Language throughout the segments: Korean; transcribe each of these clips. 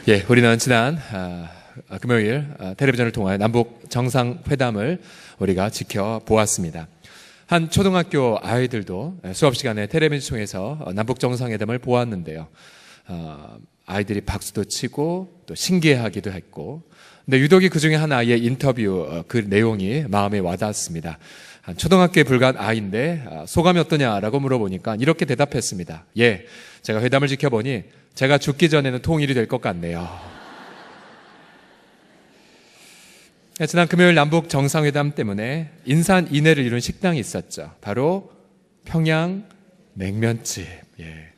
예, 우리는 지난 금요일 텔레비전을 통해 남북 정상회담을 우리가 지켜보았습니다. 한 초등학교 아이들도 수업 시간에 텔레비전 통해서 남북 정상회담을 보았는데요. 아이들이 박수도 치고 또 신기해하기도 했고, 근데 유독이 그 중에 한 아이의 인터뷰 그 내용이 마음에 와닿았습니다. 한 초등학교에 불과한 아이인데 소감이 어떠냐라고 물어보니까 이렇게 대답했습니다. 예, 제가 회담을 지켜보니 제가 죽기 전에는 통일이 될 것 같네요. 지난 금요일 남북 정상회담 때문에 인산인해를 이룬 식당이 있었죠. 바로 평양 냉면집. 예.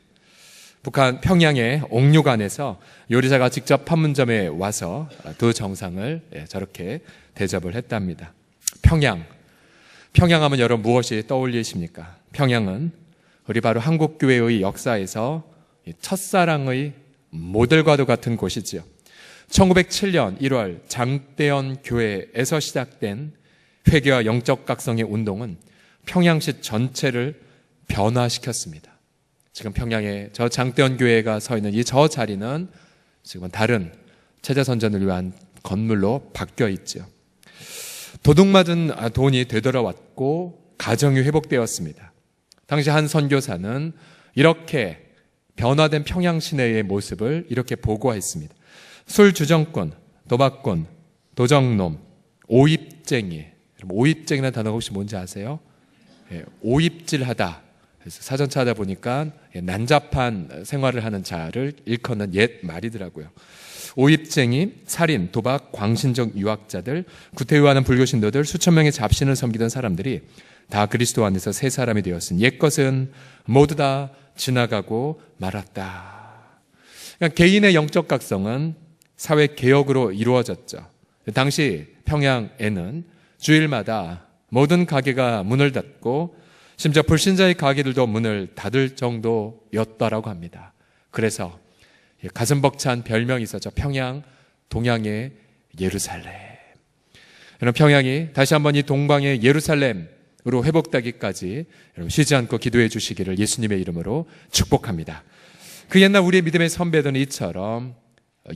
북한 평양의 옥류관에서 요리사가 직접 판문점에 와서 두 정상을 저렇게 대접을 했답니다. 평양하면 여러분 무엇이 떠올리십니까? 평양은 우리 바로 한국교회의 역사에서 첫사랑의 모델과도 같은 곳이지요. 1907년 1월 장대현 교회에서 시작된 회개와 영적 각성의 운동은 평양시 전체를 변화시켰습니다. 지금 평양에 저 장대현 교회가 서 있는 이 저 자리는 지금은 다른 체제선전을 위한 건물로 바뀌어 있죠. 도둑맞은 돈이 되돌아왔고 가정이 회복되었습니다. 당시 한 선교사는 이렇게 변화된 평양 시내의 모습을 이렇게 보고했습니다. 술주정꾼, 도박꾼, 도적놈, 오입쟁이. 오입쟁이라는 단어가 혹시 뭔지 아세요? 예, 오입질하다. 그래서 사전 찾아보니까 난잡한 생활을 하는 자를 일컫는 옛 말이더라고요. 오입쟁이, 살인, 도박, 광신적 유학자들, 구태의하는 불교 신도들, 수천 명의 잡신을 섬기던 사람들이 다 그리스도 안에서 새 사람이 되었으니 옛것은 모두 다 지나가고 말았다. 그러니까 개인의 영적 각성은 사회 개혁으로 이루어졌죠. 당시 평양에는 주일마다 모든 가게가 문을 닫고 심지어 불신자의 가게들도 문을 닫을 정도였다라고 합니다. 그래서 가슴 벅찬 별명이 있었죠. 평양, 동양의 예루살렘. 여러분, 평양이 다시 한번 이 동방의 예루살렘으로 회복되기까지 여러분 쉬지 않고 기도해 주시기를 예수님의 이름으로 축복합니다. 그 옛날 우리의 믿음의 선배들은 이처럼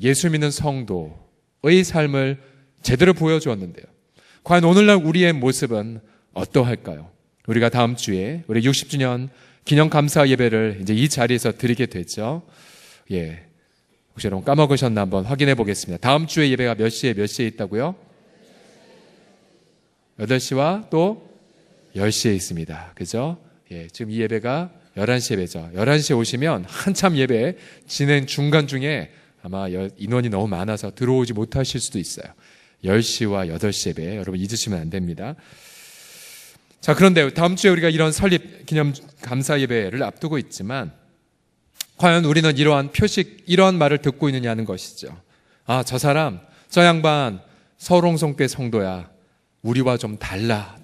예수 믿는 성도의 삶을 제대로 보여주었는데요. 과연 오늘날 우리의 모습은 어떠할까요? 우리가 다음 주에 우리 60주년 기념 감사 예배를 이제 이 자리에서 드리게 되죠. 예. 혹시 여러분 까먹으셨나 한번 확인해 보겠습니다. 다음 주에 예배가 몇 시에 있다고요? 8시와 또 10시에 있습니다. 그죠? 예. 지금 이 예배가 11시 예배죠. 11시에 오시면 한참 예배 진행 중간 중에 아마 인원이 너무 많아서 들어오지 못하실 수도 있어요. 10시와 8시 예배 여러분 잊으시면 안 됩니다. 자, 그런데 다음 주에 우리가 이런 설립 기념 감사 예배를 앞두고 있지만 과연 우리는 이러한 표식, 이러한 말을 듣고 있느냐는 것이죠. 아, 저 사람, 저 양반 서롱성교회 성도야. 우리와 좀 달라.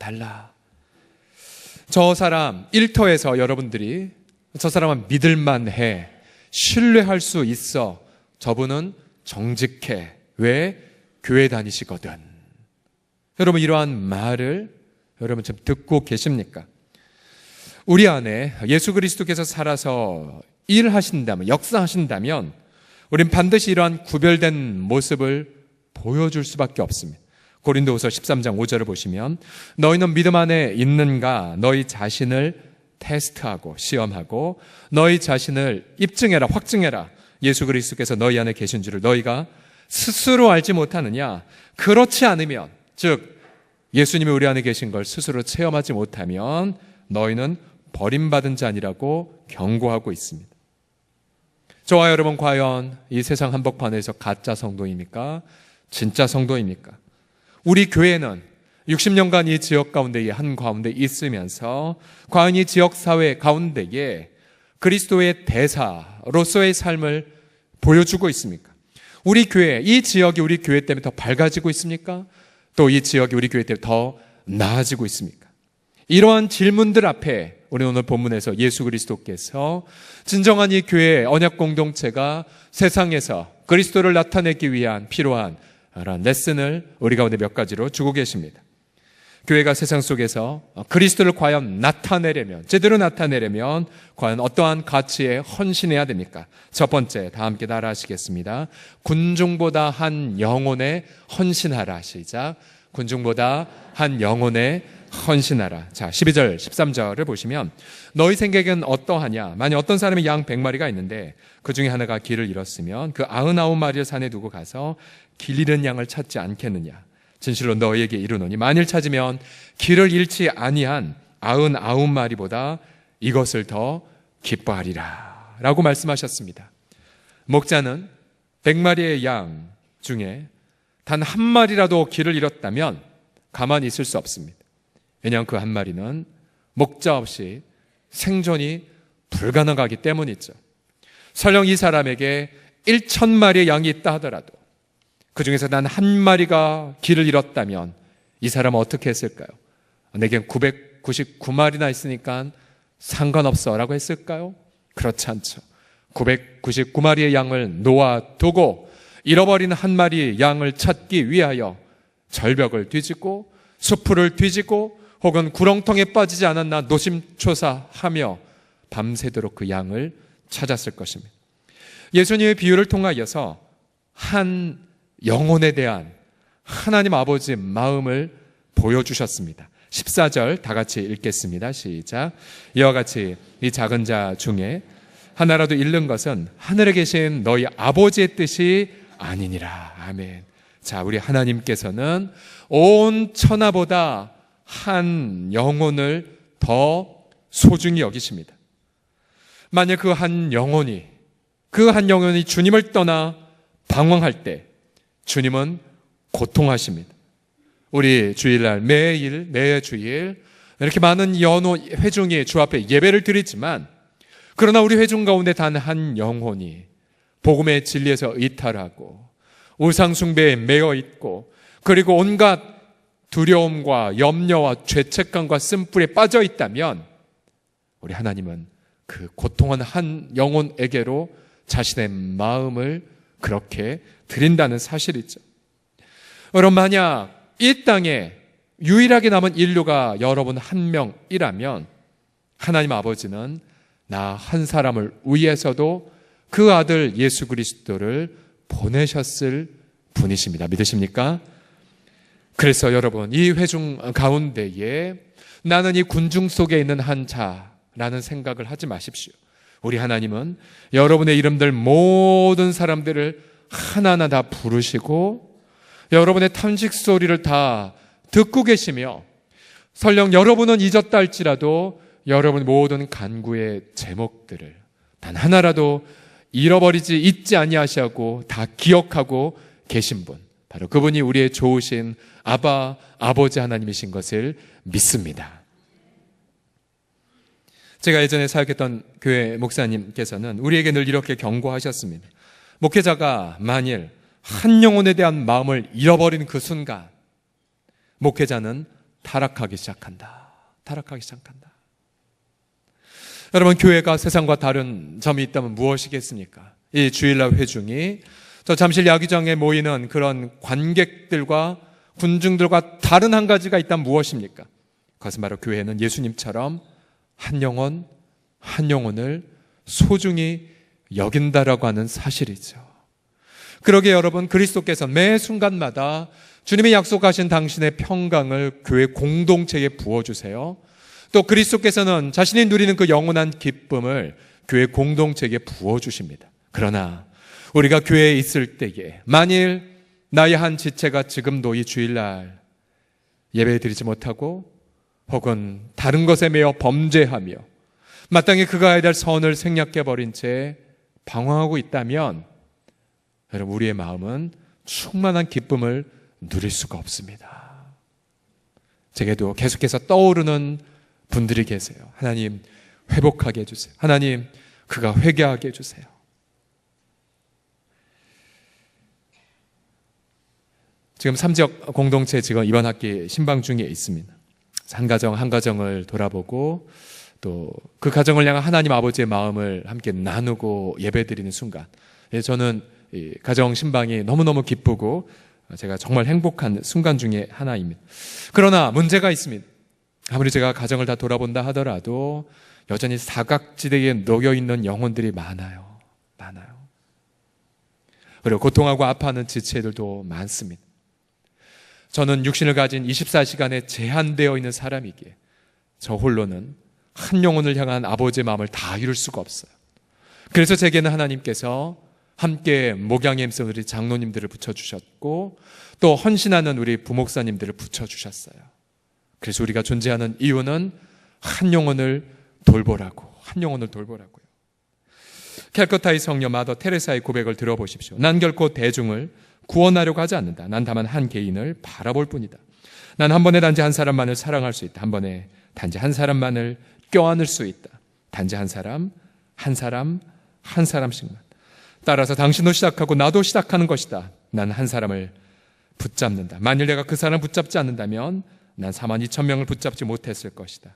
저 사람 일터에서 여러분들이 저 사람은 믿을만해. 신뢰할 수 있어. 저분은 정직해. 왜? 교회 다니시거든. 여러분 이러한 말을 여러분 지금 듣고 계십니까? 우리 안에 예수 그리스도께서 살아서 일하신다면, 역사하신다면 우린 반드시 이러한 구별된 모습을 보여줄 수밖에 없습니다. 고린도후서 13장 5절을 보시면 너희는 믿음 안에 있는가 너희 자신을 테스트하고 시험하고 너희 자신을 입증해라, 확증해라. 예수 그리스도께서 너희 안에 계신 줄을 너희가 스스로 알지 못하느냐? 그렇지 않으면, 즉 예수님이 우리 안에 계신 걸 스스로 체험하지 못하면 너희는 버림받은 자니라고 경고하고 있습니다. 저와 여러분 과연 이 세상 한복판에서 가짜 성도입니까? 진짜 성도입니까? 우리 교회는 60년간 이 지역 가운데에 한가운데 있으면서 과연 이 지역사회 가운데에 그리스도의 대사로서의 삶을 보여주고 있습니까? 우리 교회, 이 지역이 우리 교회 때문에 더 밝아지고 있습니까? 또 이 지역이 우리 교회 때문에 더 나아지고 있습니까? 이러한 질문들 앞에 우리 오늘 본문에서 예수 그리스도께서 진정한 이 교회의 언약 공동체가 세상에서 그리스도를 나타내기 위한 필요한 레슨을 우리 가운데 몇 가지로 주고 계십니다. 교회가 세상 속에서 그리스도를 과연 나타내려면, 제대로 나타내려면 과연 어떠한 가치에 헌신해야 됩니까? 첫 번째, 다 함께 따라하시겠습니다. 군중보다 한 영혼에 헌신하라. 시작. 군중보다 한 영혼에 헌신하라. 자, 12절, 13절을 보시면 너희 생각은 어떠하냐? 만약 어떤 사람이 양 100마리가 있는데 그 중에 하나가 길을 잃었으면 그 99마리를 산에 두고 가서 길 잃은 양을 찾지 않겠느냐? 진실로 너희에게 이르노니 만일 찾으면 길을 잃지 아니한 99마리보다 이것을 더 기뻐하리라 라고 말씀하셨습니다. 목자는 100마리의 양 중에 단 한 마리라도 길을 잃었다면 가만히 있을 수 없습니다. 왜냐하면 그 한 마리는 목자 없이 생존이 불가능하기 때문이죠. 설령 이 사람에게 1000마리의 양이 있다 하더라도 그 중에서 단 한 마리가 길을 잃었다면 이 사람은 어떻게 했을까요? 내겐 999마리나 있으니까 상관없어 라고 했을까요? 그렇지 않죠. 999마리의 양을 놓아두고 잃어버린 한 마리의 양을 찾기 위하여 절벽을 뒤지고 수풀을 뒤지고 혹은 구렁텅에 빠지지 않았나 노심초사하며 밤새도록 그 양을 찾았을 것입니다. 예수님의 비유를 통하여서 한 영혼에 대한 하나님 아버지의 마음을 보여주셨습니다. 14절 다 같이 읽겠습니다. 시작. 이와 같이 이 작은 자 중에 하나라도 잃는 것은 하늘에 계신 너희 아버지의 뜻이 아니니라. 아멘. 자, 우리 하나님께서는 온 천하보다 한 영혼을 더 소중히 여기십니다. 만약 그 한 영혼이 주님을 떠나 방황할 때 주님은 고통하십니다. 우리 주일날 매 주일 이렇게 많은 연호 회중이 주 앞에 예배를 드리지만 그러나 우리 회중 가운데 단 한 영혼이 복음의 진리에서 이탈하고 우상숭배에 매여 있고 그리고 온갖 두려움과 염려와 죄책감과 쓴뿌리에 빠져 있다면 우리 하나님은 그 고통한 한 영혼에게로 자신의 마음을 그렇게 드린다는 사실이죠. 여러분, 만약 이 땅에 유일하게 남은 인류가 여러분 한 명이라면 하나님 아버지는 나 한 사람을 위해서도 그 아들 예수 그리스도를 보내셨을 분이십니다. 믿으십니까? 그래서 여러분, 이 회중 가운데에 나는 이 군중 속에 있는 한 자라는 생각을 하지 마십시오. 우리 하나님은 여러분의 이름들 모든 사람들을 하나하나 다 부르시고 여러분의 탄식 소리를 다 듣고 계시며 설령 여러분은 잊었다 할지라도 여러분 모든 간구의 제목들을 단 하나라도 잃어버리지 잊지 아니하시고 다 기억하고 계신 분, 바로 그분이 우리의 좋으신 아버지 하나님이신 것을 믿습니다. 제가 예전에 사역했던 교회 목사님께서는 우리에게 늘 이렇게 경고하셨습니다. 목회자가 만일 한 영혼에 대한 마음을 잃어버린 그 순간 목회자는 타락하기 시작한다. 여러분, 교회가 세상과 다른 점이 있다면 무엇이겠습니까? 이 주일날 회중이 저 잠실 야기장에 모이는 그런 관객들과 군중들과 다른 한 가지가 있다면 무엇입니까? 그것은 바로 교회는 예수님처럼 한 영혼을 소중히 여긴다라고 하는 사실이죠. 그러게 여러분, 그리스도께서 매 순간마다 주님이 약속하신 당신의 평강을 교회 공동체에 부어주세요. 또 그리스도께서는 자신이 누리는 그 영원한 기쁨을 교회 공동체에 부어주십니다. 그러나 우리가 교회에 있을 때에 만일 나의 한 지체가 지금도 이 주일날 예배 드리지 못하고 혹은 다른 것에 매여 범죄하며 마땅히 그가 해야 될 선을 생략해버린 채 방황하고 있다면 여러분, 우리의 마음은 충만한 기쁨을 누릴 수가 없습니다. 제게도 계속해서 떠오르는 분들이 계세요. 하나님, 회복하게 해주세요. 하나님, 그가 회개하게 해주세요. 지금 3지역 공동체 지금 이번 학기 신방 중에 있습니다. 한 가정을 돌아보고 또 그 가정을 향한 하나님 아버지의 마음을 함께 나누고 예배드리는 순간 저는 이 가정 신방이 너무너무 기쁘고 제가 정말 행복한 순간 중에 하나입니다. 그러나 문제가 있습니다. 아무리 제가 가정을 다 돌아본다 하더라도 여전히 사각지대에 놓여있는 영혼들이 많아요. 그리고 고통하고 아파하는 지체들도 많습니다. 저는 육신을 가진 24시간에 제한되어 있는 사람이기에 저 홀로는 한 영혼을 향한 아버지의 마음을 다 이룰 수가 없어요. 그래서 제게는 하나님께서 함께 목양의 힘써 우리 장로님들을 붙여주셨고 또 헌신하는 우리 부목사님들을 붙여주셨어요. 그래서 우리가 존재하는 이유는 한 영혼을 돌보라고요. 캘커타의 성녀 마더 테레사의 고백을 들어보십시오. 난 결코 대중을 구원하려고 하지 않는다. 난 다만 한 개인을 바라볼 뿐이다. 난 한 번에 단지 한 사람만을 사랑할 수 있다. 한 번에 단지 한 사람만을 껴안을 수 있다. 단지 한 사람씩만. 따라서 당신도 시작하고 나도 시작하는 것이다. 난 한 사람을 붙잡는다. 만일 내가 그 사람을 붙잡지 않는다면 난 42,000명을 붙잡지 못했을 것이다.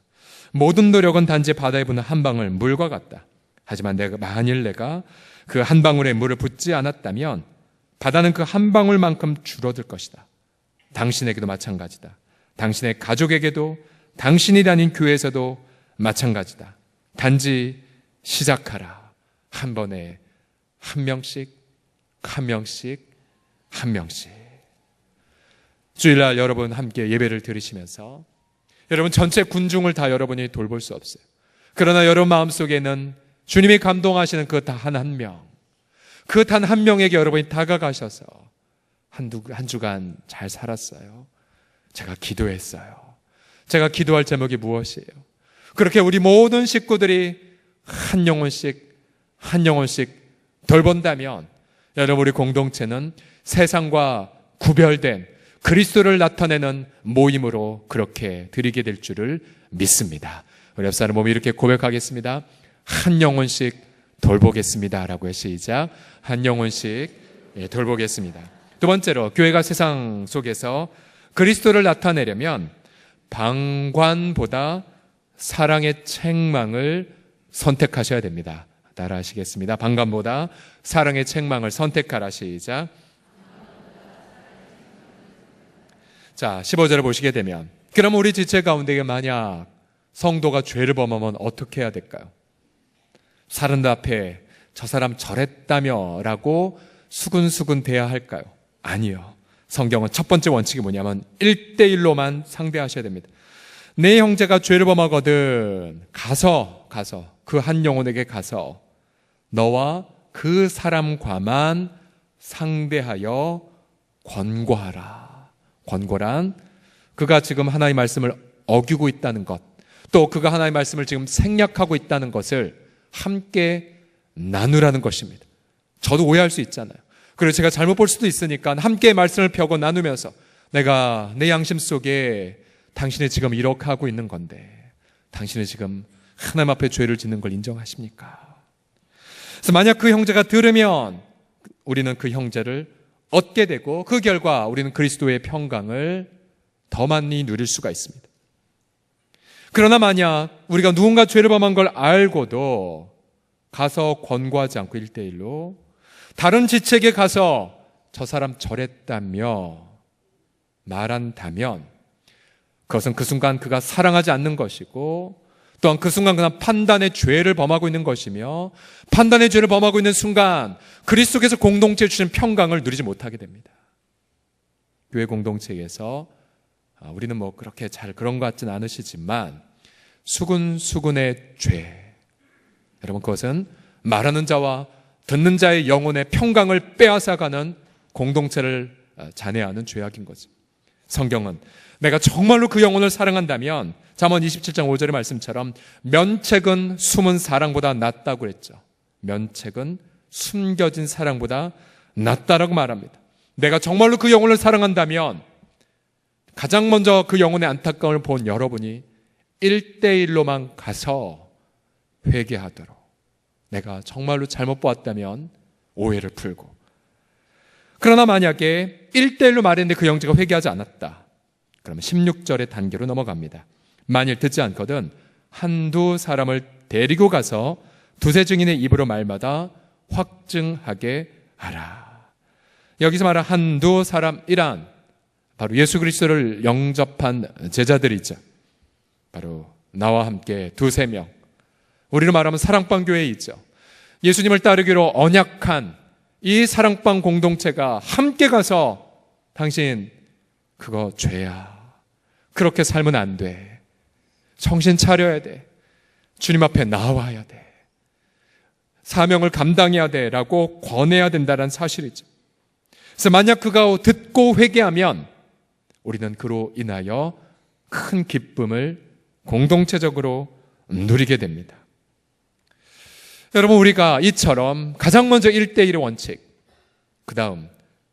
모든 노력은 단지 바다에 부는 한 방울 물과 같다. 하지만 만일 내가 그 한 방울의 물을 붓지 않았다면 바다는 그 한 방울만큼 줄어들 것이다. 당신에게도 마찬가지다. 당신의 가족에게도 당신이 다닌 교회에서도 마찬가지다. 단지 시작하라. 한 번에 한 명씩. 주일날 여러분 함께 예배를 드리시면서 여러분 전체 군중을 다 여러분이 돌볼 수 없어요. 그러나 여러분 마음속에는 주님이 감동하시는 그 단 한 명, 그 단 한 명에게 여러분이 다가가셔서 한 주간 잘 살았어요. 제가 기도했어요. 제가 기도할 제목이 무엇이에요? 그렇게 우리 모든 식구들이 한 영혼씩 돌본다면 여러분 우리 공동체는 세상과 구별된 그리스도를 나타내는 모임으로 그렇게 드리게 될 줄을 믿습니다. 우리 옆 사람 몸이 이렇게 고백하겠습니다. 한 영혼씩 돌보겠습니다 라고 해 시작. 한 영혼씩 돌보겠습니다. 두 번째로 교회가 세상 속에서 그리스도를 나타내려면 방관보다 사랑의 책망을 선택하셔야 됩니다. 따라 하시겠습니다. 방관보다 사랑의 책망을 선택하라. 시작. 자, 15절을 보시게 되면 그럼 우리 지체 가운데 만약 성도가 죄를 범하면 어떻게 해야 될까요? 사람들 앞에 저 사람 저랬다며 라고 수근수근 대해야 할까요? 아니요. 성경은 첫 번째 원칙이 뭐냐면 1대1로만 상대하셔야 됩니다. 내 형제가 죄를 범하거든 가서 그 한 영혼에게 가서 너와 그 사람과만 상대하여 권고하라. 권고란 그가 지금 하나님의 말씀을 어기고 있다는 것, 또 그가 하나님의 말씀을 지금 생략하고 있다는 것을 함께 나누라는 것입니다. 저도 오해할 수 있잖아요. 그리고 제가 잘못 볼 수도 있으니까 함께 말씀을 펴고 나누면서 내가 내 양심 속에 당신이 지금 이렇게 하고 있는 건데 당신이 지금 하나님 앞에 죄를 짓는 걸 인정하십니까? 그래서 만약 그 형제가 들으면 우리는 그 형제를 얻게 되고 그 결과 우리는 그리스도의 평강을 더 많이 누릴 수가 있습니다. 그러나 만약 우리가 누군가 죄를 범한 걸 알고도 가서 권고하지 않고 1대1로 다른 지체에게 가서 저 사람 저랬다며 말한다면 그것은 그 순간 그가 사랑하지 않는 것이고 또한 그 순간 그냥 판단의 죄를 범하고 있는 것이며 판단의 죄를 범하고 있는 순간 그리스도께서 공동체에 주신 평강을 누리지 못하게 됩니다. 교회 공동체에서 우리는 뭐 그렇게 잘 그런 것 같지는 않으시지만 수군수군의 죄, 여러분 그것은 말하는 자와 듣는 자의 영혼의 평강을 빼앗아가는 공동체를 잔해하는 죄악인 거죠. 성경은 내가 정말로 그 영혼을 사랑한다면 잠언 27장 5절의 말씀처럼 면책은 숨은 사랑보다 낫다고 그랬죠. 면책은 숨겨진 사랑보다 낫다라고 말합니다. 내가 정말로 그 영혼을 사랑한다면 가장 먼저 그 영혼의 안타까움을 본 여러분이 1대1로만 가서 회개하도록, 내가 정말로 잘못 보았다면 오해를 풀고, 그러나 만약에 1대1로 말했는데 그 형제가 회개하지 않았다, 그러면 16절의 단계로 넘어갑니다. 만일 듣지 않거든 한두 사람을 데리고 가서 두세 증인의 입으로 말마다 확증하게 하라. 여기서 말한 한두 사람이란 바로 예수 그리스도를 영접한 제자들이죠. 바로 나와 함께 두세 명, 우리로 말하면 사랑방 교회에 있죠. 예수님을 따르기로 언약한 이 사랑방 공동체가 함께 가서 당신 그거 죄야, 그렇게 살면 안 돼, 정신 차려야 돼, 주님 앞에 나와야 돼, 사명을 감당해야 돼 라고 권해야 된다는 사실이죠. 그래서 만약 그가 듣고 회개하면 우리는 그로 인하여 큰 기쁨을 공동체적으로 누리게 됩니다. 여러분, 우리가 이처럼 가장 먼저 1대1의 원칙, 그 다음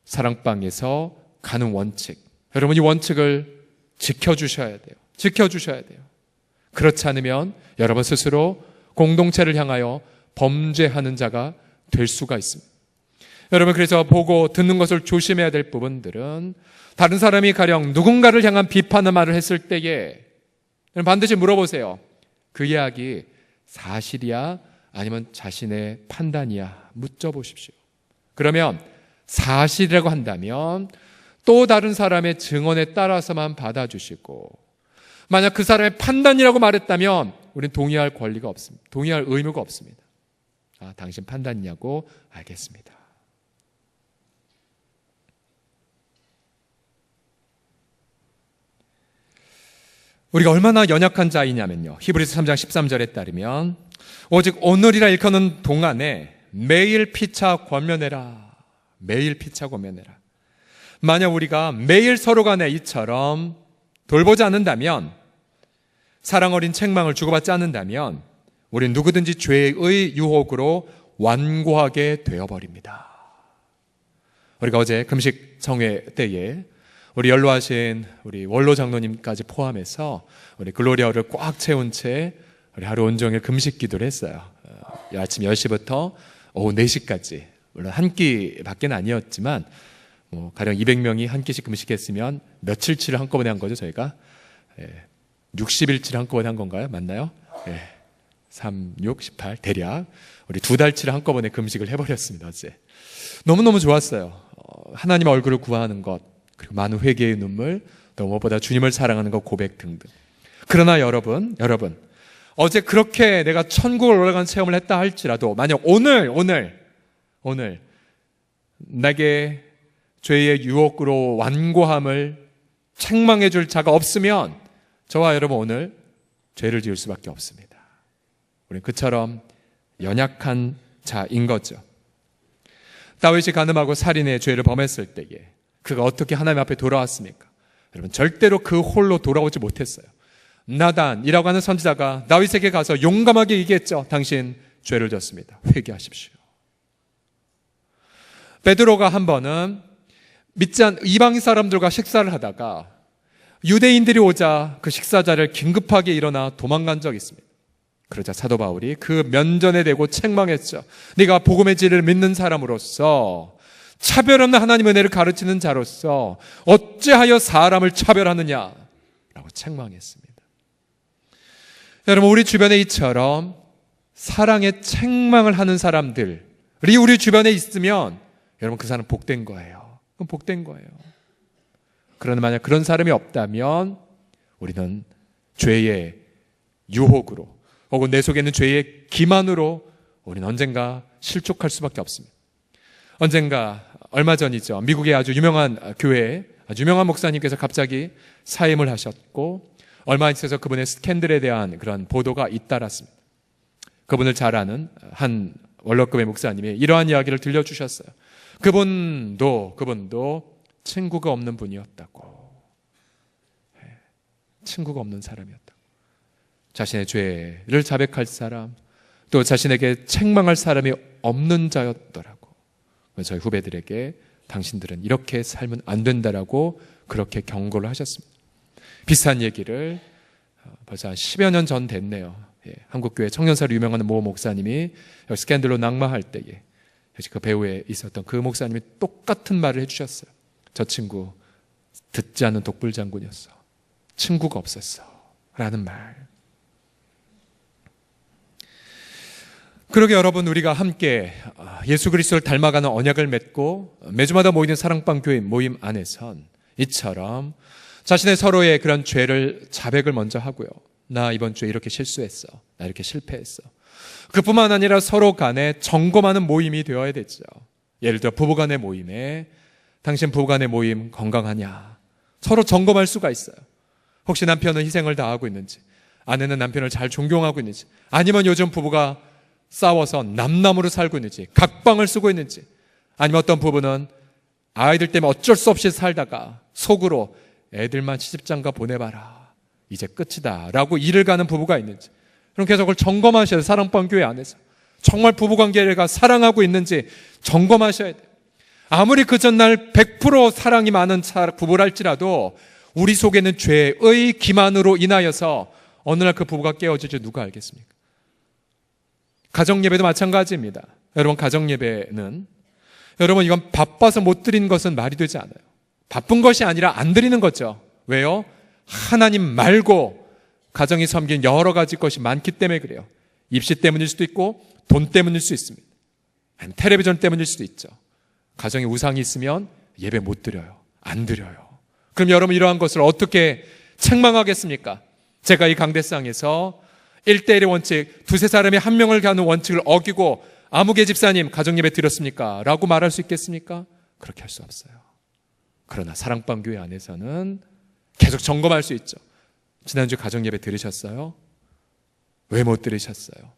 사랑방에서 가는 원칙, 여러분 이 원칙을 지켜주셔야 돼요. 지켜주셔야 돼요. 그렇지 않으면 여러분 스스로 공동체를 향하여 범죄하는 자가 될 수가 있습니다. 여러분, 그래서 보고 듣는 것을 조심해야 될 부분들은, 다른 사람이 가령 누군가를 향한 비판의 말을 했을 때에 반드시 물어보세요. 그 이야기 사실이야? 아니면 자신의 판단이야? 묻어보십시오. 그러면 사실이라고 한다면 또 다른 사람의 증언에 따라서만 받아주시고, 만약 그 사람의 판단이라고 말했다면 우리는 동의할 권리가 없습니다. 동의할 의무가 없습니다. 아, 당신 판단이냐고? 알겠습니다. 우리가 얼마나 연약한 자이냐면요, 히브리서 3장 13절에 따르면 오직 오늘이라 일컫는 동안에 매일 피차 권면해라. 매일 피차 권면해라. 만약 우리가 매일 서로 간에 이처럼 돌보지 않는다면, 사랑 어린 책망을 주고받지 않는다면 우리는 누구든지 죄의 유혹으로 완고하게 되어버립니다. 우리가 어제 금식 성회 때에 우리 연로하신 우리 원로 장로님까지 포함해서 우리 글로리아를 꽉 채운 채 우리 하루 온종일 금식 기도를 했어요. 아침 10시부터 오후 4시까지. 물론 한 끼밖에 아니었지만 가령 200명이 한 끼씩 금식했으면 며칠치를 한꺼번에 한 거죠. 저희가 60일치를 한꺼번에 한 건가요? 맞나요? 3, 6, 18 대략 우리 2달치를 한꺼번에 금식을 해버렸습니다. 어제 너무너무 좋았어요. 하나님 얼굴을 구하는 것, 그리고 많은 회개의 눈물, 또 무엇보다 주님을 사랑하는 것, 고백 등등. 그러나 여러분, 어제 그렇게 내가 천국을 올라가는 체험을 했다 할지라도, 만약 오늘 내게 죄의 유혹으로 완고함을 책망해 줄 자가 없으면 저와 여러분 오늘 죄를 지을 수밖에 없습니다. 우리는 그처럼 연약한 자인 거죠. 다윗이 간음하고 살인의 죄를 범했을 때에 그가 어떻게 하나님 앞에 돌아왔습니까? 여러분, 절대로 그 홀로 돌아오지 못했어요. 나단이라고 하는 선지자가 다윗에게 가서 용감하게 얘기했죠. 당신 죄를 졌습니다. 회개하십시오. 베드로가 한 번은 믿지 않는 이방 사람들과 식사를 하다가 유대인들이 오자 그 식사 자리를 긴급하게 일어나 도망간 적이 있습니다. 그러자 사도 바울이 그 면전에 대고 책망했죠. 네가 복음의 진리를 믿는 사람으로서, 차별 없는 하나님의 은혜를 가르치는 자로서 어찌하여 사람을 차별하느냐 라고 책망했습니다. 여러분, 우리 주변에 이처럼 사랑의 책망을 하는 사람들이 우리 주변에 있으면 여러분 그 사람 복된 거예요. 그럼 복된 거예요. 그러나 만약 그런 사람이 없다면 우리는 죄의 유혹으로 혹은 내 속에 있는 죄의 기만으로 우리는 언젠가 실족할 수밖에 없습니다. 언젠가 얼마 전이죠. 미국의 아주 유명한 교회에 아주 유명한 목사님께서 갑자기 사임을 하셨고, 얼마 있어서 그분의 스캔들에 대한 그런 보도가 잇따랐습니다. 그분을 잘 아는 한 원로급의 목사님이 이러한 이야기를 들려주셨어요. 그분도 친구가 없는 분이었다고. 친구가 없는 사람이었다고. 자신의 죄를 자백할 사람, 또 자신에게 책망할 사람이 없는 자였더라고. 저희 후배들에게 당신들은 이렇게 살면 안 된다라고 그렇게 경고를 하셨습니다. 비슷한 얘기를 벌써 한 10여 년 전 됐네요. 한국교회 청년사로 유명한 모 목사님이 스캔들로 낙마할 때에 그 배후에 있었던 그 목사님이 똑같은 말을 해주셨어요. 저 친구 듣지 않는 독불장군이었어. 친구가 없었어. 라는 말. 그러게 여러분, 우리가 함께 예수 그리스도를 닮아가는 언약을 맺고 매주마다 모이는 사랑방 교회 모임 안에선 이처럼 자신의 서로의 그런 죄를 자백을 먼저 하고요. 나 이번 주에 이렇게 실수했어. 나 이렇게 실패했어. 그뿐만 아니라 서로 간에 점검하는 모임이 되어야 되죠. 예를 들어 부부간의 모임에 당신 부부간의 모임 건강하냐? 서로 점검할 수가 있어요. 혹시 남편은 희생을 다하고 있는지, 아내는 남편을 잘 존경하고 있는지, 아니면 요즘 부부가 싸워서 남남으로 살고 있는지, 각방을 쓰고 있는지, 아니면 어떤 부부는 아이들 때문에 어쩔 수 없이 살다가 속으로 애들만 시집장가 보내봐라, 이제 끝이다 라고 일을 가는 부부가 있는지, 그럼 계속 그걸 점검하셔야 돼요. 사랑방 교회 안에서 정말 부부관계가 사랑하고 있는지 점검하셔야 돼요. 아무리 그 전날 100% 사랑이 많은 부부랄지라도 우리 속에는 죄의 기만으로 인하여서 어느 날 그 부부가 깨어질지 누가 알겠습니까? 가정예배도 마찬가지입니다. 여러분, 가정예배는 여러분 이건 바빠서 못 드리는 것은 말이 되지 않아요. 바쁜 것이 아니라 안 드리는 거죠. 왜요? 하나님 말고 가정이 섬긴 여러 가지 것이 많기 때문에 그래요. 입시 때문일 수도 있고 돈 때문일 수 있습니다. 아니면 텔레비전 때문일 수도 있죠. 가정에 우상이 있으면 예배 못 드려요. 안 드려요. 그럼 여러분 이러한 것을 어떻게 책망하겠습니까? 제가 이 강대상에서 1대1의 원칙, 두세 사람이 한 명을 가는 원칙을 어기고 아무개 집사님 가정예배 드렸습니까? 라고 말할 수 있겠습니까? 그렇게 할 수 없어요. 그러나 사랑방 교회 안에서는 계속 점검할 수 있죠. 지난주 가정예배 들으셨어요? 왜 못 들으셨어요?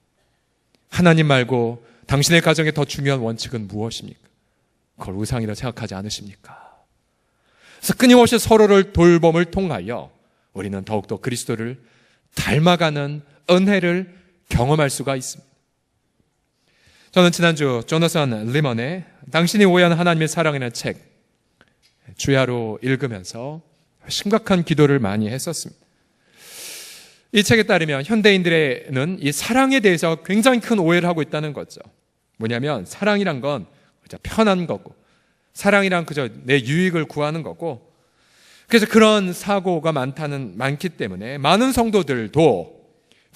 하나님 말고 당신의 가정에 더 중요한 원칙은 무엇입니까? 그걸 우상이라 생각하지 않으십니까? 그래서 끊임없이 서로를 돌봄을 통하여 우리는 더욱더 그리스도를 닮아가는 은혜를 경험할 수가 있습니다. 저는 지난주 조나선 리먼의 당신이 오해한 하나님의 사랑이라는 책 주야로 읽으면서 심각한 기도를 많이 했었습니다. 이 책에 따르면 현대인들은 이 사랑에 대해서 굉장히 큰 오해를 하고 있다는 거죠. 뭐냐면 사랑이란 건 편한 거고, 사랑이란 그저 내 유익을 구하는 거고, 그래서 그런 사고가 많기 때문에 많은 성도들도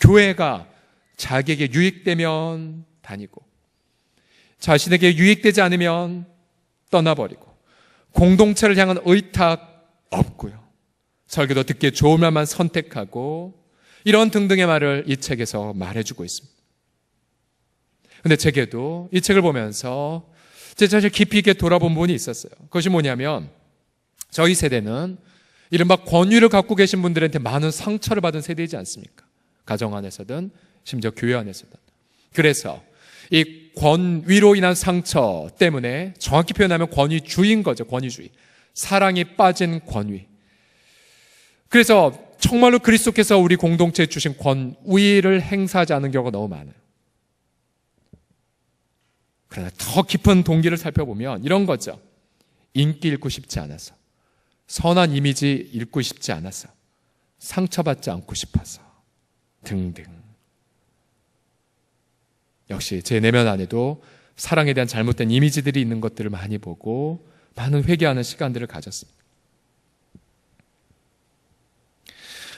교회가 자기에게 유익되면 다니고 자신에게 유익되지 않으면 떠나버리고 공동체를 향한 의탁 없고요. 설교도 듣기에 좋은 말만 선택하고 이런 등등의 말을 이 책에서 말해주고 있습니다. 그런데 제게도 이 책을 보면서 제 자신을 깊이 있게 돌아본 부분이 있었어요. 그것이 뭐냐면 저희 세대는 이른바 권위를 갖고 계신 분들한테 많은 상처를 받은 세대이지 않습니까? 가정 안에서든 심지어 교회 안에서든. 그래서 이 권위로 인한 상처 때문에 정확히 표현하면 권위주의인 거죠. 권위주의. 사랑이 빠진 권위. 그래서 정말로 그리스도께서 우리 공동체에 주신 권위를 행사하지 않은 경우가 너무 많아요. 그러나 더 깊은 동기를 살펴보면 이런 거죠. 인기 잃고 싶지 않아서, 선한 이미지 잃고 싶지 않아서, 상처받지 않고 싶어서 등등. 역시 제 내면 안에도 사랑에 대한 잘못된 이미지들이 있는 것들을 많이 보고 많은 회개하는 시간들을 가졌습니다.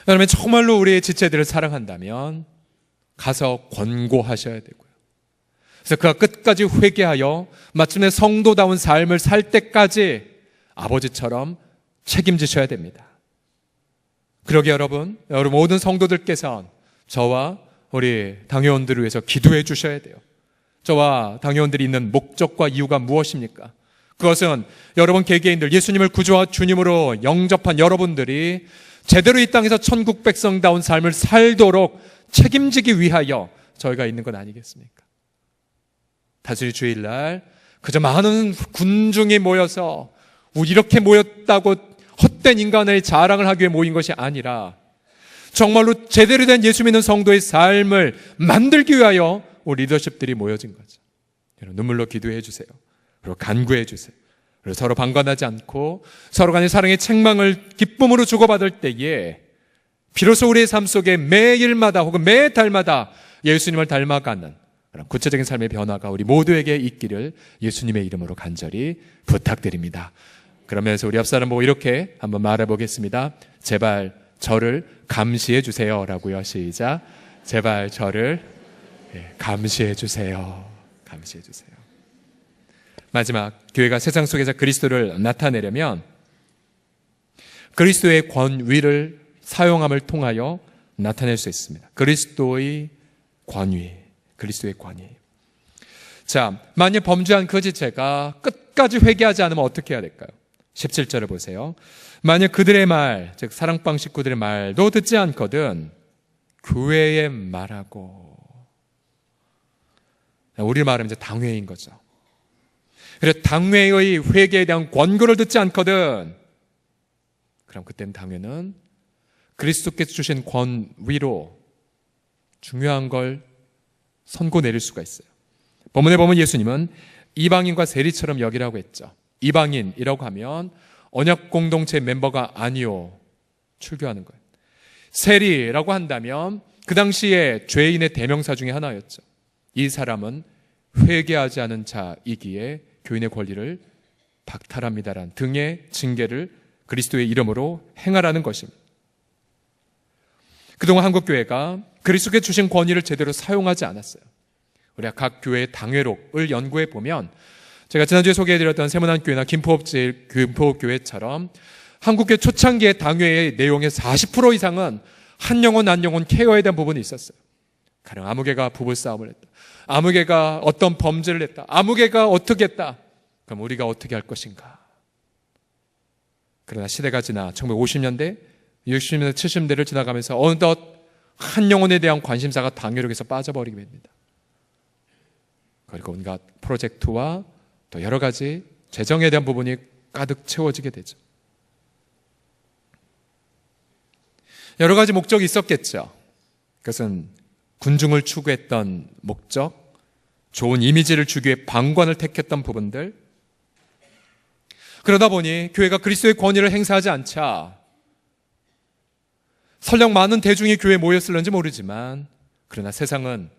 여러분, 정말로 우리의 지체들을 사랑한다면 가서 권고하셔야 되고요. 그래서 그가 끝까지 회개하여 마침내 성도다운 삶을 살 때까지 아버지처럼 책임지셔야 됩니다. 그러게 여러분 모든 성도들께서 저와 우리 당회원들을 위해서 기도해 주셔야 돼요. 저와 당회원들이 있는 목적과 이유가 무엇입니까? 그것은 여러분 개개인들, 예수님을 구주와 주님으로 영접한 여러분들이 제대로 이 땅에서 천국 백성다운 삶을 살도록 책임지기 위하여 저희가 있는 것 아니겠습니까? 단순히 주일날 그저 많은 군중이 모여서 이렇게 모였다고 헛된 인간의 자랑을 하기 위해 모인 것이 아니라 정말로 제대로 된 예수 믿는 성도의 삶을 만들기 위하여 우리 리더십들이 모여진 거죠. 여러분, 눈물로 기도해 주세요. 그리고 간구해 주세요. 그리고 서로 방관하지 않고 서로 간의 사랑의 책망을 기쁨으로 주고받을 때에 비로소 우리의 삶 속에 매일마다 혹은 매달마다 예수님을 닮아가는 그런 구체적인 삶의 변화가 우리 모두에게 있기를 예수님의 이름으로 간절히 부탁드립니다. 그러면서 우리 옆사람 보고 이렇게 한번 말해보겠습니다. 제발 저를 감시해 주세요 라고요. 시작. 제발 저를 감시해 주세요. 감시해 주세요. 마지막, 교회가 세상 속에서 그리스도를 나타내려면 그리스도의 권위를 사용함을 통하여 나타낼 수 있습니다. 그리스도의 권위. 자, 만약 범죄한 그 지체가 끝까지 회개하지 않으면 어떻게 해야 될까요? 17절을 보세요. 만약 그들의 말, 즉 사랑방 식구들의 말도 듣지 않거든 교회에 말하고, 우리 말하면 이제 당회인 거죠. 그래서 당회의 회개에 대한 권고를 듣지 않거든, 그럼 그때는 당회는 그리스도께서 주신 권위로 중요한 걸 선고 내릴 수가 있어요. 본문에 보면 예수님은 이방인과 세리처럼 여기라고 했죠. 이방인이라고 하면 언약 공동체 멤버가 아니요 출교하는 거예요. 세리라고 한다면 그 당시에 죄인의 대명사 중에 하나였죠. 이 사람은 회개하지 않은 자이기에 교인의 권리를 박탈합니다라는 등의 징계를 그리스도의 이름으로 행하라는 것입니다. 그동안 한국교회가 그리스도께 주신 권위를 제대로 사용하지 않았어요. 우리가 각 교회의 당회록을 연구해 보면, 제가 지난주에 소개해드렸던 세문안교회나 김포업교회처럼 한국교회 초창기의 당회의 내용의 40% 이상은 한 영혼 한 영혼 케어에 대한 부분이 있었어요. 가령 아무개가 부부싸움을 했다, 아무개가 어떤 범죄를 했다, 아무개가 어떻게 했다, 그럼 우리가 어떻게 할 것인가. 그러나 시대가 지나 1950년대, 60년대, 70년대를 지나가면서 어느덧 한 영혼에 대한 관심사가 당회록에서 빠져버리게 됩니다. 그리고 온갖 프로젝트와 또 여러 가지 재정에 대한 부분이 가득 채워지게 되죠. 여러 가지 목적이 있었겠죠. 그것은 군중을 추구했던 목적, 좋은 이미지를 주기 위해 방관을 택했던 부분들. 그러다 보니 교회가 그리스도의 권위를 행사하지 않자 설령 많은 대중이 교회에 모였을는지 모르지만, 그러나 세상은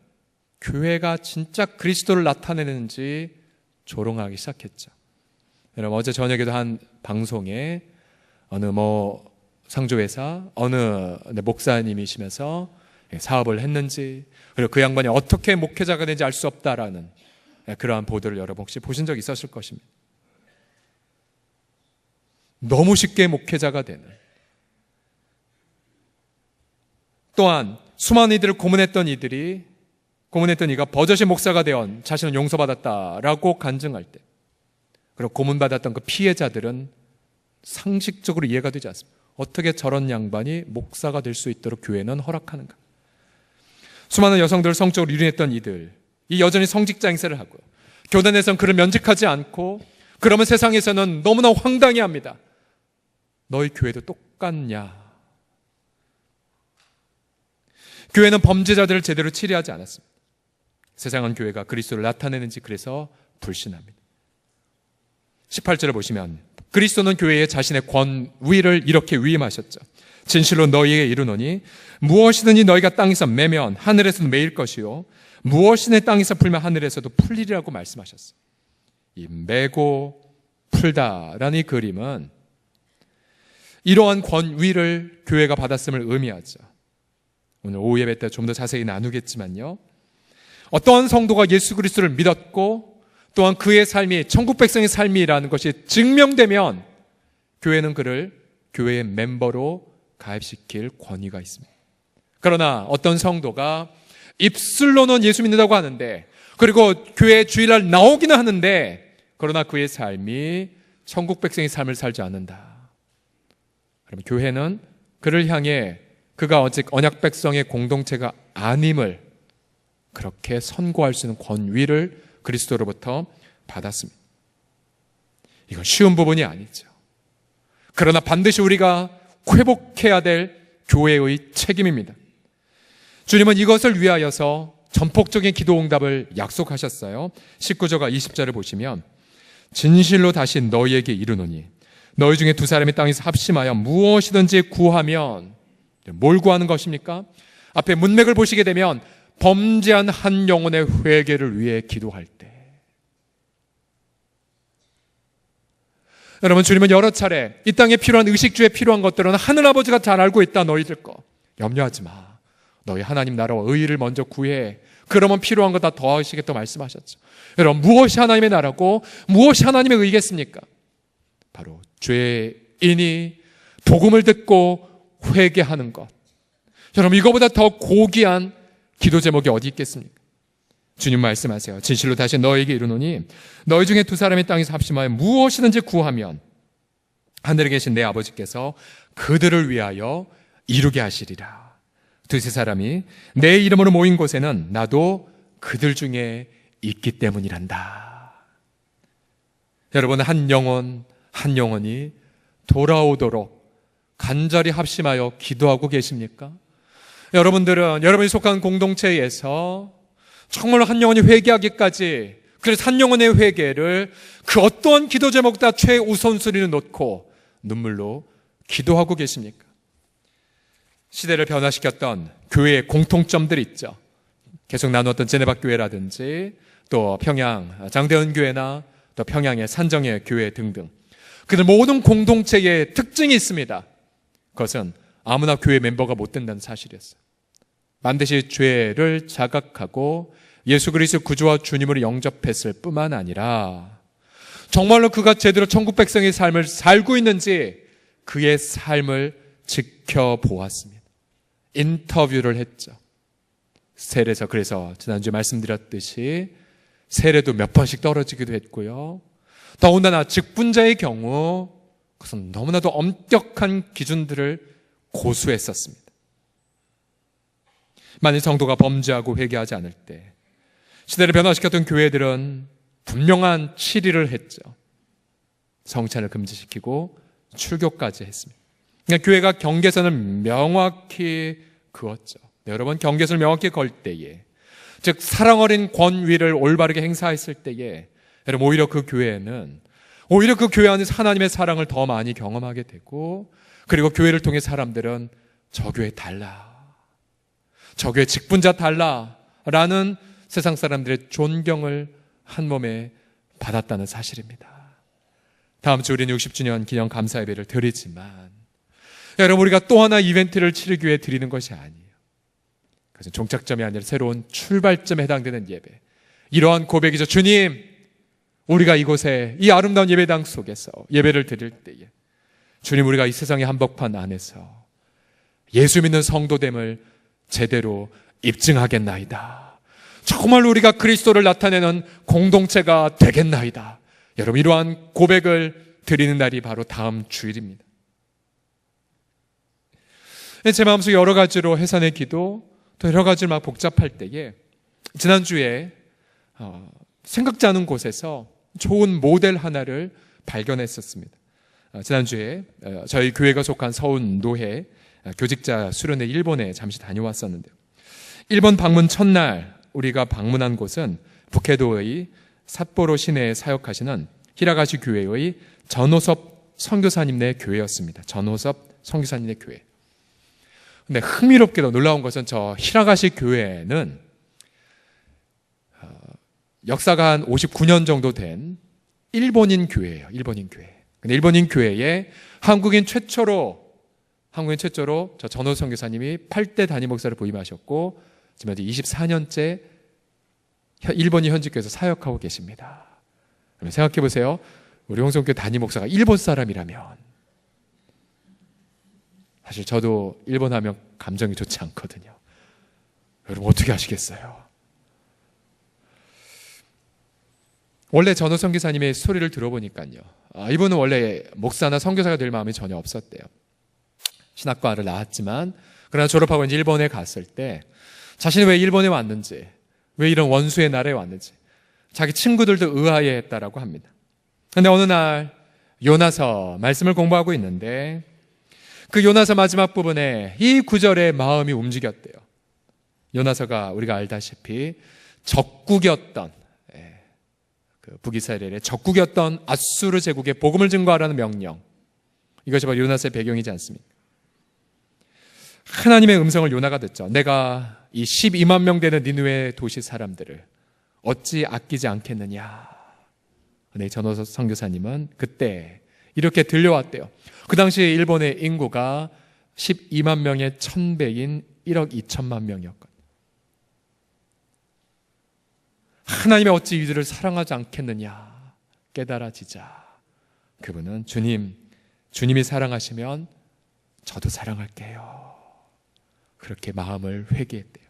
교회가 진짜 그리스도를 나타내는지 조롱하기 시작했죠. 여러분, 어제 저녁에도 한 방송에 어느 상조회사 어느 목사님이시면서 사업을 했는지, 그리고 그 양반이 어떻게 목회자가 되는지 알 수 없다라는 그러한 보도를 여러분 혹시 보신 적 있었을 것입니다. 너무 쉽게 목회자가 되는, 또한 수많은 이들을 고문했던 이가 버젓이 목사가 되어 자신은 용서받았다라고 간증할 때, 그리고 고문받았던 그 피해자들은 상식적으로 이해가 되지 않습니다. 어떻게 저런 양반이 목사가 될 수 있도록 교회는 허락하는가. 수많은 여성들을 성적으로 유린했던 이들이 여전히 성직자 행세를 하고요, 교단에서는 그를 면직하지 않고, 그러면 세상에서는 너무나 황당해합니다. 너희 교회도 똑같냐. 교회는 범죄자들을 제대로 치료하지 않았습니다. 세상은 교회가 그리스도를 나타내는지 그래서 불신합니다. 18절을 보시면 그리스도는 교회에 자신의 권위를 이렇게 위임하셨죠. 진실로 너희에게 이르노니 무엇이든지 너희가 땅에서 매면 하늘에서도 매일 것이요 무엇이든지 땅에서 풀면 하늘에서도 풀리리라고 말씀하셨어요. 이 매고 풀다라는 이 그림은 이러한 권위를 교회가 받았음을 의미하죠. 오늘 오후 예배 때 좀 더 자세히 나누겠지만요, 어떠한 성도가 예수 그리스도를 믿었고 또한 그의 삶이 천국 백성의 삶이라는 것이 증명되면 교회는 그를 교회의 멤버로 가입시킬 권위가 있습니다. 그러나 어떤 성도가 입술로는 예수 믿는다고 하는데, 그리고 교회 주일날 나오기는 하는데, 그러나 그의 삶이 천국 백성의 삶을 살지 않는다, 그러면 교회는 그를 향해 그가 아직 언약 백성의 공동체가 아님을 그렇게 선고할 수 있는 권위를 그리스도로부터 받았습니다. 이건 쉬운 부분이 아니죠. 그러나 반드시 우리가 회복해야 될 교회의 책임입니다. 주님은 이것을 위하여서 전폭적인 기도 응답을 약속하셨어요. 19절과 20절을 보시면 진실로 다시 너희에게 이르노니 너희 중에 두 사람이 땅에서 합심하여 무엇이든지 구하면, 뭘 구하는 것입니까? 앞에 문맥을 보시게 되면 범죄한 한 영혼의 회개를 위해 기도할 때. 여러분, 주님은 여러 차례 이 땅에 필요한 의식주에 필요한 것들은 하늘아버지가 잘 알고 있다. 너희들 거 염려하지 마. 너희 하나님 나라와 의의를 먼저 구해. 그러면 필요한 거 다 더하시겠다고 말씀하셨죠. 여러분, 무엇이 하나님의 나라고 무엇이 하나님의 의겠습니까? 바로 죄인이 복음을 듣고 회개하는 것. 여러분, 이거보다 더 고귀한 기도 제목이 어디 있겠습니까? 주님 말씀하세요. 진실로 다시 너에게 이르노니 너희 중에 두 사람이 땅에서 합심하여 무엇이든지 구하면 하늘에 계신 내 아버지께서 그들을 위하여 이루게 하시리라. 두세 사람이 내 이름으로 모인 곳에는 나도 그들 중에 있기 때문이란다. 여러분, 한 영혼이 돌아오도록 간절히 합심하여 기도하고 계십니까? 여러분들은 여러분이 속한 공동체에서 정말로 한 영혼이 회개하기까지, 그래서 한 영혼의 회개를 그 어떠한 기도 제목보다 최우선순위를 놓고 눈물로 기도하고 계십니까? 시대를 변화시켰던 교회의 공통점들이 있죠. 계속 나누었던 제네바 교회라든지 또 평양 장대현 교회나 또 평양의 산정의 교회 등등, 그들 모든 공동체의 특징이 있습니다. 그것은 아무나 교회 멤버가 못 된다는 사실이었어요. 반드시 죄를 자각하고 예수 그리스도 구주와 주님으로 영접했을 뿐만 아니라 정말로 그가 제대로 천국 백성의 삶을 살고 있는지 그의 삶을 지켜보았습니다. 인터뷰를 했죠. 세례에서, 그래서 지난주에 말씀드렸듯이 세례도 몇 번씩 떨어지기도 했고요. 더군다나 직분자의 경우 그것은 너무나도 엄격한 기준들을 고수했었습니다. 만일 성도가 범죄하고 회개하지 않을 때 시대를 변화시켰던 교회들은 분명한 치리를 했죠. 성찬을 금지시키고 출교까지 했습니다. 그러니까 교회가 경계선을 명확히 그었죠. 네, 여러분, 경계선을 명확히 걸 때에, 즉 사랑 어린 권위를 올바르게 행사했을 때에 여러분, 오히려 그 교회 안에서 하나님의 사랑을 더 많이 경험하게 되고, 그리고 교회를 통해 사람들은 저 교회 달라, 저 교회 직분자 달라라는 세상 사람들의 존경을 한 몸에 받았다는 사실입니다. 다음 주 우리는 60주년 기념 감사 예배를 드리지만 여러분, 우리가 또 하나 이벤트를 치르기 위해 드리는 것이 아니에요. 그것은 종착점이 아니라 새로운 출발점에 해당되는 예배. 이러한 고백이죠. 주님, 우리가 이곳에 이 아름다운 예배당 속에서 예배를 드릴 때에 주님, 우리가 이 세상의 한복판 안에서 예수 믿는 성도됨을 제대로 입증하겠나이다. 정말로 우리가 그리스도를 나타내는 공동체가 되겠나이다. 여러분, 이러한 고백을 드리는 날이 바로 다음 주일입니다. 제 마음속에 여러 가지로 해산의 기도, 또 여러 가지로 막 복잡할 때에 지난주에 생각지 않은 곳에서 좋은 모델 하나를 발견했었습니다. 지난주에 저희 교회가 속한 서운 노회 교직자 수련회 일본에 잠시 다녀왔었는데요. 일본 방문 첫날 우리가 방문한 곳은 북해도의 삿포로 시내에 사역하시는 히라가시 교회의 전호섭 선교사님네 교회였습니다. 전호섭 선교사님네 교회. 근데 흥미롭게도 놀라운 것은 저 히라가시 교회는 역사가 한 59년 정도 된 일본인 교회예요. 일본인 교회. 근데 일본인 교회에 한국인 최초로 저 전호 선교사님이 8대 담임 목사를 부임하셨고 지금 현재 24년째 일본인 현직교회에서 사역하고 계십니다. 그러면 생각해 보세요. 우리 홍성교회 담임 목사가 일본 사람이라면, 사실 저도 일본 하면 감정이 좋지 않거든요. 여러분, 어떻게 하시겠어요? 원래 전호 선교사님의 스토리를 들어보니까요, 이분은 원래 목사나 선교사가 될 마음이 전혀 없었대요. 신학과를 나왔지만 그러나 졸업하고 이제 일본에 갔을 때 자신이 왜 일본에 왔는지, 왜 이런 원수의 나라에 왔는지 자기 친구들도 의아해했다라고 합니다. 그런데 어느 날 요나서 말씀을 공부하고 있는데 그 요나서 마지막 부분에 이 구절에 마음이 움직였대요. 요나서가 우리가 알다시피 적국이었던, 그 북이스라엘의 적국이었던 아수르 제국의 복음을 증거하라는 명령, 이것이 바로 요나서의 배경이지 않습니까? 하나님의 음성을 요나가 듣죠. 내가 이 12만 명 되는 니느웨 도시 사람들을 어찌 아끼지 않겠느냐. 네, 전호서 선교사님은 그때 이렇게 들려왔대요. 그 당시 일본의 인구가 12만 명의 1000배인 1억 2천만 명이었거든요. 하나님이 어찌 이들을 사랑하지 않겠느냐 깨달아지자 그분은 주님이 사랑하시면 저도 사랑할게요. 그렇게 마음을 회개했대요.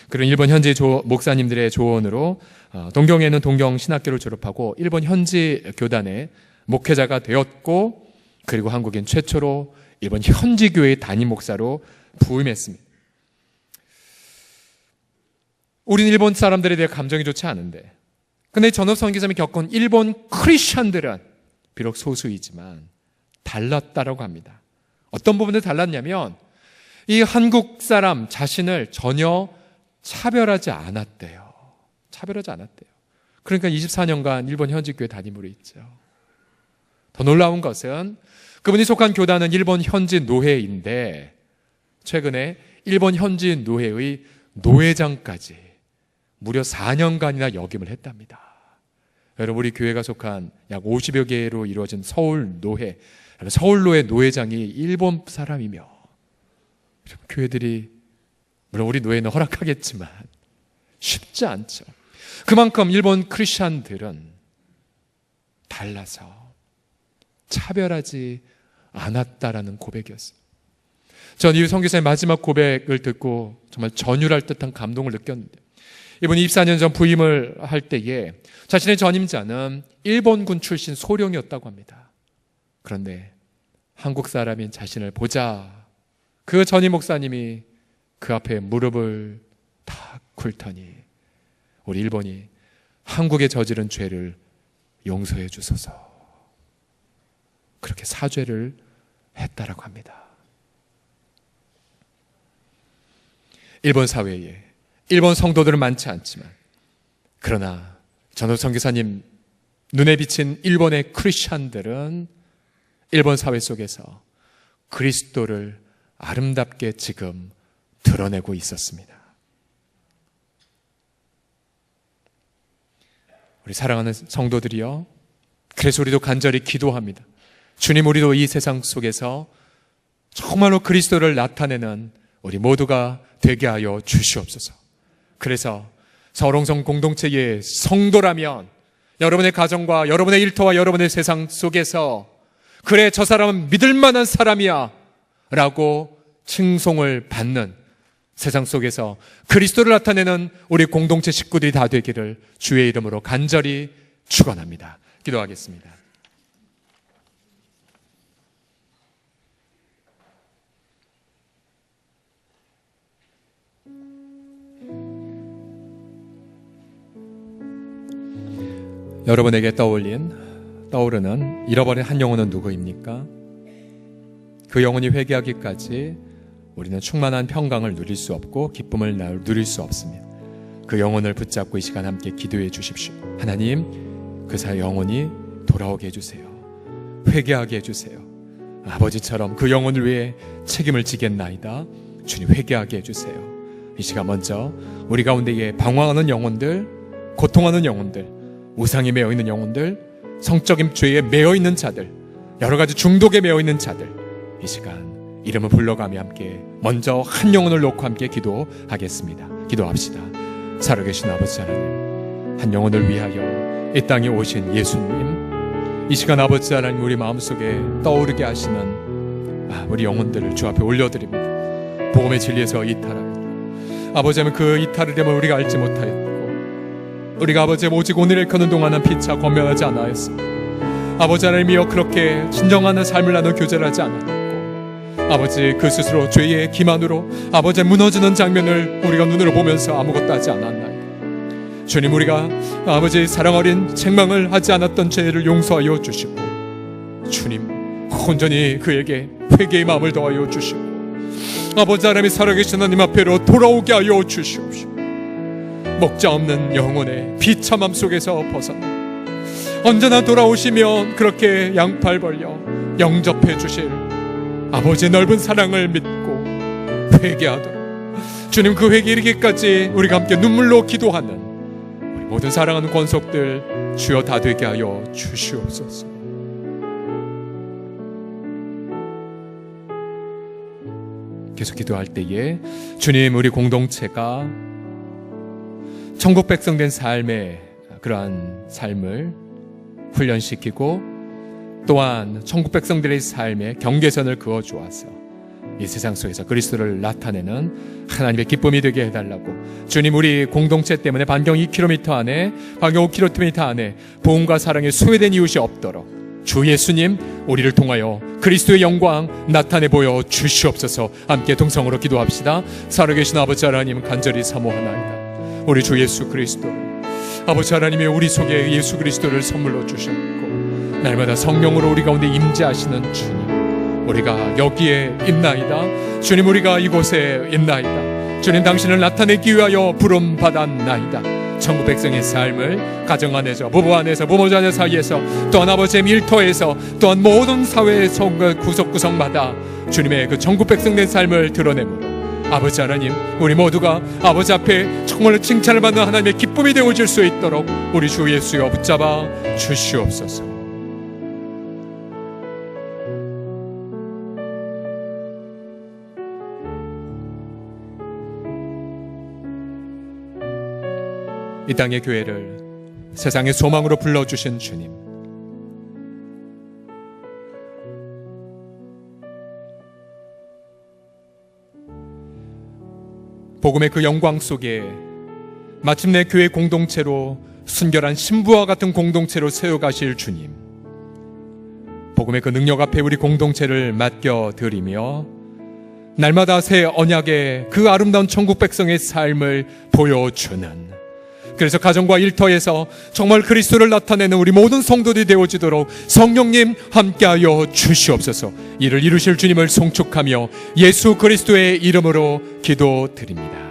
그런 일본 현지 목사님들의 조언으로 동경에는 동경신학교를 졸업하고 일본 현지 교단의 목회자가 되었고, 그리고 한국인 최초로 일본 현지 교회의 담임 목사로 부임했습니다. 우린 일본 사람들에 대해 감정이 좋지 않은데, 근데 전업 선교사님이 겪은 일본 크리스천들은 비록 소수이지만 달랐다라고 합니다. 어떤 부분에 달랐냐면 이 한국 사람 자신을 전혀 차별하지 않았대요. 차별하지 않았대요. 그러니까 24년간 일본 현지 교회 담임으로 있죠. 더 놀라운 것은 그분이 속한 교단은 일본 현지 노회인데 최근에 일본 현지 노회의 노회장까지 무려 4년간이나 역임을 했답니다. 여러분, 우리 교회가 속한 약 50여 개로 이루어진 서울노회, 서울노회 노회장이 일본 사람이며, 교회들이 물론 우리 노회는 허락하겠지만 쉽지 않죠. 그만큼 일본 크리스천들은 달라서 차별하지 않았다라는 고백이었어요. 전 이 선교사의 마지막 고백을 듣고 정말 전율할 듯한 감동을 느꼈는데, 이분이 24년 전 부임을 할 때에 자신의 전임자는 일본군 출신 소령이었다고 합니다. 그런데 한국 사람인 자신을 보자 그 전임 목사님이 그 앞에 무릎을 탁 꿇더니 우리 일본이 한국에 저지른 죄를 용서해 주소서, 그렇게 사죄를 했다라고 합니다. 일본 사회에 일본 성도들은 많지 않지만, 그러나 전업 선교사님 눈에 비친 일본의 크리스천들은 일본 사회 속에서 그리스도를 아름답게 지금 드러내고 있었습니다. 우리 사랑하는 성도들이요, 그래서 우리도 간절히 기도합니다. 주님, 우리도 이 세상 속에서 정말로 그리스도를 나타내는 우리 모두가 되게 하여 주시옵소서. 그래서 서롱성 공동체의 성도라면 여러분의 가정과 여러분의 일터와 여러분의 세상 속에서 그래, 저 사람은 믿을 만한 사람이야 라고 칭송을 받는 세상 속에서 그리스도를 나타내는 우리 공동체 식구들이 다 되기를 주의 이름으로 간절히 축원합니다. 기도하겠습니다. 여러분에게 떠오르는 잃어버린 한 영혼은 누구입니까? 그 영혼이 회개하기까지 우리는 충만한 평강을 누릴 수 없고 기쁨을 누릴 수 없습니다. 그 영혼을 붙잡고 이 시간 함께 기도해 주십시오. 하나님, 그 사의 영혼이 돌아오게 해주세요. 회개하게 해주세요. 아버지처럼 그 영혼을 위해 책임을 지겠나이다. 주님, 회개하게 해주세요. 이 시간 먼저 우리 가운데에 방황하는 영혼들, 고통하는 영혼들, 우상에 매여 있는 영혼들, 성적인 죄에 매여 있는 자들, 여러 가지 중독에 매여 있는 자들, 이 시간 이름을 불러가며 함께 먼저 한 영혼을 놓고 함께 기도하겠습니다. 기도합시다. 살아계신 아버지 하나님, 한 영혼을 위하여 이 땅에 오신 예수님, 이 시간 아버지 하나님 우리 마음속에 떠오르게 하시는 우리 영혼들을 주 앞에 올려드립니다. 복음의 진리에서 이탈하여 아버지 하나님, 그 이탈을 되면 우리가 알지 못하였고, 우리가 아버지 오직 오늘 일컫는 동안은 피차 권면하지 않아였습니다. 아버지 하나님이여, 그렇게 진정한 삶을 나누어 교제를 하지 않았고, 아버지 그 스스로 죄의 기만으로 아버지 무너지는 장면을 우리가 눈으로 보면서 아무것도 하지 않았나이다. 주님, 우리가 아버지 사랑 어린 책망을 하지 않았던 죄를 용서하여 주시고, 주님 온전히 그에게 회개의 마음을 더하여 주시고, 아버지 하나님이 살아계신 하나님 앞에로 돌아오게 하여 주시옵시고, 목자 없는 영혼의 비참함 속에서 벗어나 언제나 돌아오시면 그렇게 양팔 벌려 영접해 주실 아버지의 넓은 사랑을 믿고 회개하도록, 주님 그 회개 이르기까지 우리가 함께 눈물로 기도하는 우리 모든 사랑하는 권속들 주여 다 되게 하여 주시옵소서. 계속 기도할 때에 주님, 우리 공동체가 천국 백성된 삶의 그러한 삶을 훈련시키고 또한 천국 백성들의 삶에 경계선을 그어 주어서 이 세상 속에서 그리스도를 나타내는 하나님의 기쁨이 되게 해달라고, 주님, 우리 공동체 때문에 반경 2km 안에, 반경 5km 안에 보험과 사랑에 소외된 이웃이 없도록 주 예수님, 우리를 통하여 그리스도의 영광 나타내 보여 주시옵소서. 함께 동성으로 기도합시다. 살아계신 아버지 하나님, 간절히 사모하나이다. 우리 주 예수 그리스도, 아버지 하나님이 우리 속에 예수 그리스도를 선물로 주셨고 날마다 성령으로 우리 가운데 임재하시는 주님, 우리가 여기에 있나이다. 주님, 우리가 이곳에 있나이다. 주님, 당신을 나타내기 위하여 부름 받았나이다. 천국 백성의 삶을 가정 안에서, 부부 안에서, 부모자녀 사이에서, 또한 아버지의 일터에서, 또한 모든 사회의 구석구석마다 주님의 그 천국 백성된 삶을 드러내므로 아버지 하나님, 우리 모두가 아버지 앞에 정말로 칭찬을 받는 하나님의 기쁨이 되어질 수 있도록 우리 주 예수여 붙잡아 주시옵소서. 이 땅의 교회를 세상의 소망으로 불러주신 주님, 복음의 그 영광 속에 마침내 교회 공동체로 순결한 신부와 같은 공동체로 세워가실 주님, 복음의 그 능력 앞에 우리 공동체를 맡겨드리며 날마다 새 언약의 그 아름다운 천국 백성의 삶을 보여주는, 그래서 가정과 일터에서 정말 그리스도를 나타내는 우리 모든 성도들이 되어지도록 성령님 함께하여 주시옵소서. 이를 이루실 주님을 송축하며 예수 그리스도의 이름으로 기도드립니다.